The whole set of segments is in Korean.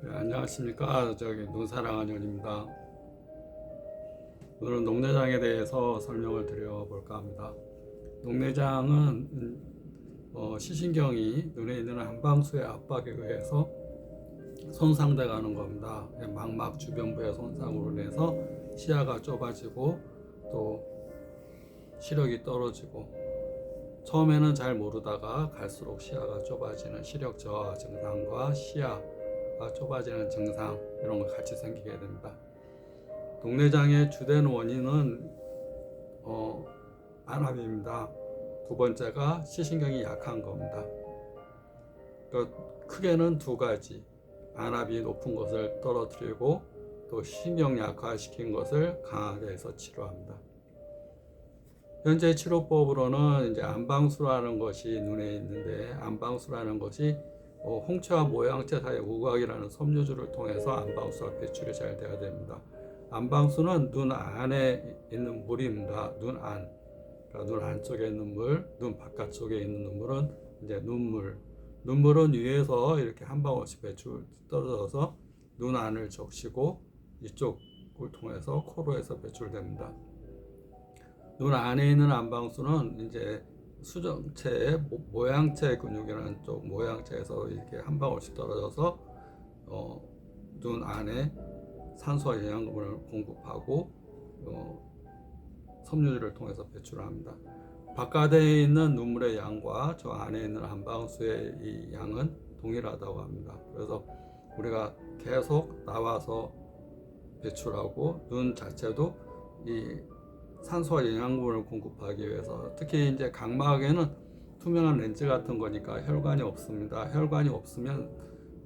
네, 안녕하십니까. 눈사랑한연입니다. 오늘은 녹내장에 대해서 설명을 드려볼까 합니다. 녹내장은 시신경이 눈에 있는 안방수의 압박에 의해서 손상돼 가는 겁니다. 망막 주변부의 손상으로 인해서 시야가 좁아지고 또 시력이 떨어지고, 처음에는 잘 모르다가 갈수록 시야가 좁아지는 시력 저하 증상과 시야가 좁아지는 증상, 이런 거 같이 생기게 됩니다. 녹내장의 주된 원인은 안압입니다. 두 번째가 시신경이 약한 겁니다. 그러니까 크게는 두 가지, 안압이 높은 것을 떨어뜨리고 또 신경 약화시킨 것을 강하게 해서 치료합니다. 현재 치료법으로는 이제 안방수라는 것이 눈에 있는데, 안방수라는 것이 홍채와 모양채 사이 우각이라는 섬유줄을 통해서 안방수가 배출이 잘 되어야 됩니다. 안방수는 눈 안에 있는 물입니다. 눈 안, 그러니까 눈 안쪽에 있는 물, 눈 바깥쪽에 있는 눈물은 이제 눈물. 눈물은 위에서 이렇게 한 방울씩 떨어져서 눈 안을 적시고 이쪽을 통해서 코로 해서 배출됩니다. 눈 안에 있는 안방수는 이제 수정체의 모양체 근육이라는 쪽 모양체에서 이렇게 한 방울씩 떨어져서 눈 안에 산소와 영양분을 공급하고 섬유질을 통해서 배출합니다. 바깥에 있는 눈물의 양과 저 안에 있는 안방수의 이 양은 동일하다고 합니다. 그래서 우리가 계속 나와서 배출하고, 눈 자체도 이 산소와 영양분을 공급하기 위해서, 특히 이제 각막에는 투명한 렌즈 같은 거니까 혈관이 없습니다. 혈관이 없으면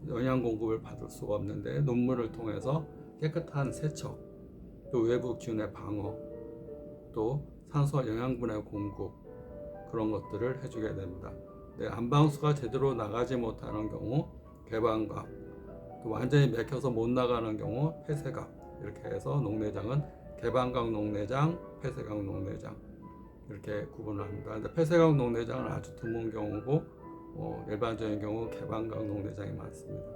영양 공급을 받을 수가 없는데, 눈물을 통해서 깨끗한 세척, 또 외부 기운의 방어, 또 산소와 영양분의 공급, 그런 것들을 해주게 됩니다. 안방수가 제대로 나가지 못하는 경우 개방각, 또 완전히 막혀서 못 나가는 경우 폐쇄각, 이렇게 해서 녹내장은 개방각 녹내장, 폐쇄각 녹내장, 이렇게 구분합니다. 근데 폐쇄각 녹내장은 아주 드문 경우고, 일반적인 경우 개방각 녹내장이 많습니다.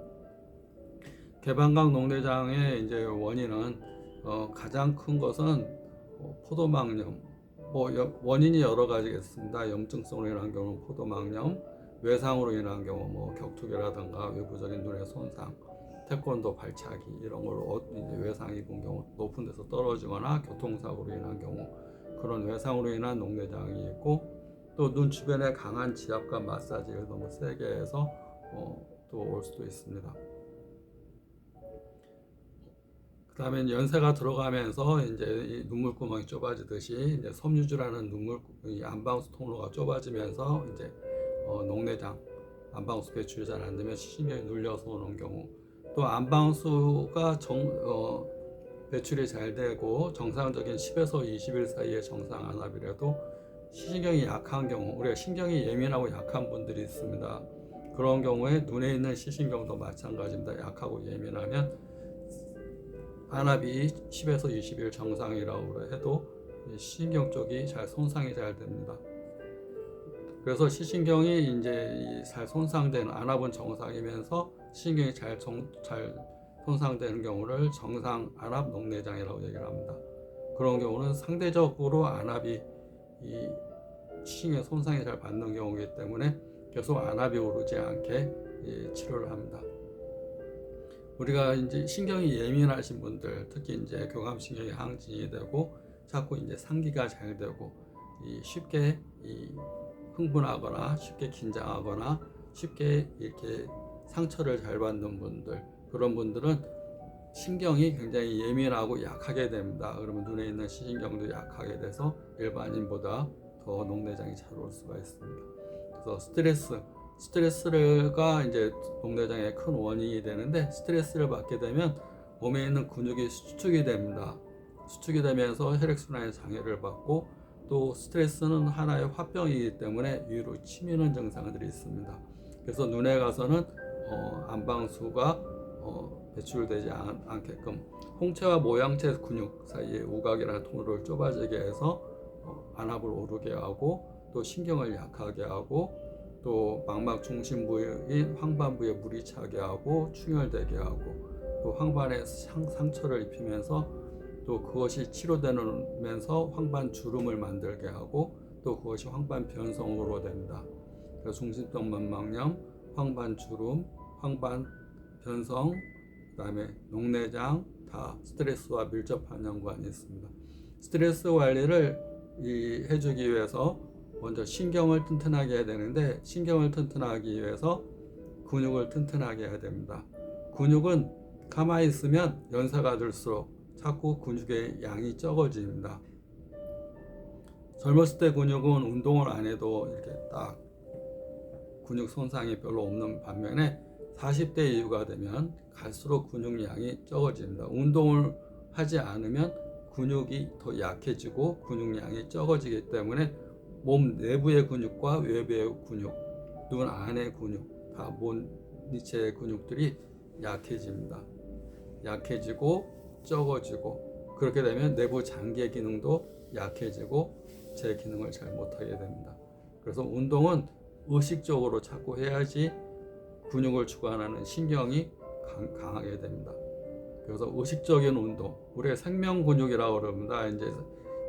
개방각 녹내장의 이제 원인은 가장 큰 것은 포도막염, 원인이 여러 가지겠습니다. 염증성으로 인한 경우 포도막염, 외상으로 인한 경우 격투기라든가 외부적인 눈의 손상, 태권도 발차기 이런 걸로 외상 입은 경우, 높은 데서 떨어지거나 교통사고로 인한 경우, 그런 외상으로 인한 녹내장이 있고, 또 눈 주변에 강한 지압과 마사지를 너무 세게 해서 또 올 수도 있습니다. 그 다음에 연세가 들어가면서 이제 눈물구멍이 좁아지듯이 이제 섬유질하는 안방수 통로가 좁아지면서 이제 녹내장, 안방수 배출이 잘 안 되면 시신경이 눌려서 오는 경우, 또 안방수가 배출이 잘 되고 정상적인 10에서 20일 사이의 정상 안압이라도 시신경이 약한 경우, 우리가 신경이 예민하고 약한 분들이 있습니다. 그런 경우에 눈에 있는 시신경도 마찬가지입니다. 약하고 예민하면 안압이 10에서 20일 정상이라고 해도 시신경 쪽이 손상이 잘 됩니다. 그래서 시신경이 이제 잘 손상되는, 안압은 정상이면서 시신경이 잘 손상되는 경우를 정상 안압 녹내장이라고 얘기를 합니다. 그런 경우는 상대적으로 안압이 이 시신경 손상이 잘 받는 경우이기 때문에 계속 안압이 오르지 않게 치료를 합니다. 우리가 이제 신경이 예민하신 분들, 특히 이제 교감신경이 항진이 되고 자꾸 이제 상기가 잘 되고 쉽게 흥분하거나 쉽게 긴장하거나 쉽게 이렇게 상처를 잘 받는 분들, 그런 분들은 신경이 굉장히 예민하고 약하게 됩니다. 그러면 눈에 있는 시신경도 약하게 돼서 일반인보다 더 녹내장이 잘 올 수가 있습니다. 그래서 스트레스가 이제 녹내장의 큰 원인이 되는데, 스트레스를 받게 되면 몸에 있는 근육이 수축이 됩니다. 수축이 되면서 혈액순환에 장애를 받고, 또 스트레스는 하나의 화병이기 때문에 위로 치미는 증상들이 있습니다. 그래서 눈에 가서는 안방수가 배출되지 않게끔 홍채와 모양채 근육 사이에 우각이라는 통로를 좁아지게 해서 안압을 오르게 하고, 또 신경을 약하게 하고, 또 망막 중심부인 황반부에 물이 차게 하고 충혈되게 하고 또 황반에 상처를 입히면서 또 그것이 치료되면서 황반 주름을 만들게 하고 또 그것이 황반 변성으로 됩니다. 그래서 중심성 만막염, 황반 주름, 황반 변성, 그다음에 녹내장 다 스트레스와 밀접한 연관이 있습니다. 스트레스 관리를 해주기 위해서 먼저 신경을 튼튼하게 해야 되는데 신경을 튼튼하기 위해서 근육을 튼튼하게 해야 됩니다. 근육은 가만히 있으면 연세가 들수록 자꾸 근육의 양이 적어집니다. 젊었을 때 근육은 운동을 안 해도 이렇게 딱 근육 손상이 별로 없는 반면에 40대 이후가 되면 갈수록 근육량이 적어집니다. 운동을 하지 않으면 근육이 더 약해지고 근육량이 적어지기 때문에 몸 내부의 근육과 외부의 근육, 눈 안의 근육, 다 몸 전체의 근육들이 약해집니다. 약해지고 적어지고 그렇게 되면 내부 장기의 기능도 약해지고 제 기능을 잘 못하게 됩니다. 그래서 운동은 의식적으로 자꾸 해야지 근육을 주관하는 신경이 강하게 됩니다. 그래서 의식적인 운동, 우리가 생명 근육이라고 그럽니다. 이제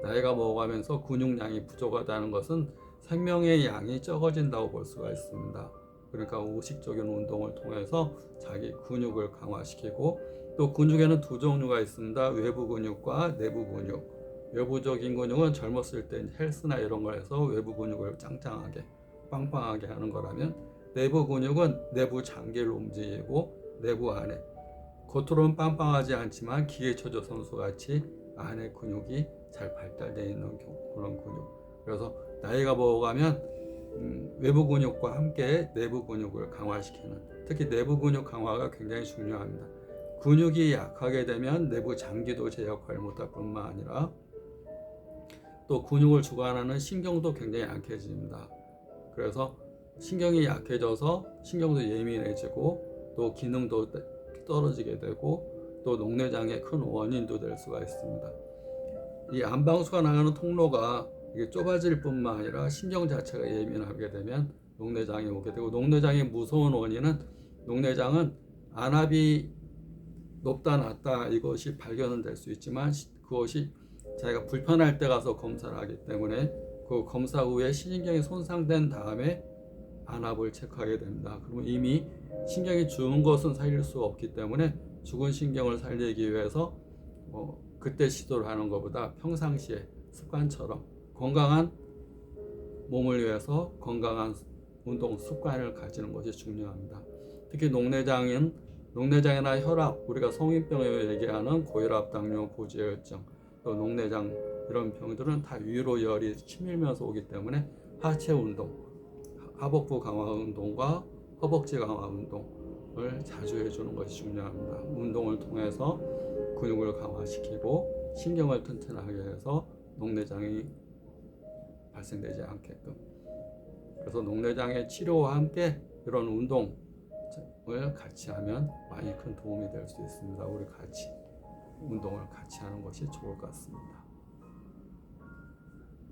나이가 먹어가면서 근육량이 부족하다는 것은 생명의 양이 적어진다고 볼 수가 있습니다. 그러니까 의식적인 운동을 통해서 자기 근육을 강화시키고 또 근육에는 두 종류가 있습니다. 외부 근육과 내부 근육. 외부적인 근육은 젊었을 때 헬스나 이런 걸 해서 외부 근육을 짱짱하게 빵빵하게 하는 거라면 내부 근육은 내부 장기를 움직이고 내부 안에 겉으로는 빵빵하지 않지만 기계체조 선수 같이 안에 근육이 잘 발달되어 있는 그런 근육. 그래서 나이가 먹어가면 외부 근육과 함께 내부 근육을 강화시키는, 특히 내부 근육 강화가 굉장히 중요합니다. 근육이 약하게 되면 내부 장기도 제 역할을 못할 뿐만 아니라 또 근육을 주관하는 신경도 굉장히 약해집니다. 그래서 신경이 약해져서 신경도 예민해지고 또 기능도 떨어지게 되고 또 녹내장의 큰 원인도 될 수가 있습니다. 이 암방수가 나가는 통로가 이게 좁아질 뿐만 아니라 신경 자체가 예민하게 되면 녹내장이 오게 되고, 녹내장의 무서운 원인은 녹내장은 안압이 높다 낮다 이것이 발견은 될 수 있지만 그것이 자기가 불편할 때 가서 검사를 하기 때문에 그 검사 후에 신경이 손상된 다음에 안압을 체크하게 됩니다. 그러면 이미 신경이 죽은 것은 살릴 수 없기 때문에 죽은 신경을 살리기 위해서 그때 시도를 하는 것보다 평상시에 습관처럼 건강한 몸을 위해서 건강한 운동 습관을 가지는 것이 중요합니다. 특히 녹내장이나 혈압, 우리가 성인병에 얘기하는 고혈압, 당뇨, 고지혈증, 또 녹내장 이런 병들은 다 위로 열이 치밀면서 오기 때문에 하체 운동, 하복부 강화 운동과 허벅지 강화 운동을 자주 해주는 것이 중요합니다. 운동을 통해서 근육을 강화시키고 신경을 튼튼하게 해서 녹내장이 발생되지 않게끔. 그래서 녹내장의 치료와 함께 이런 운동을 같이 하면 많이 큰 도움이 될 수 있습니다. 우리 같이 운동을 같이 하는 것이 좋을 것 같습니다.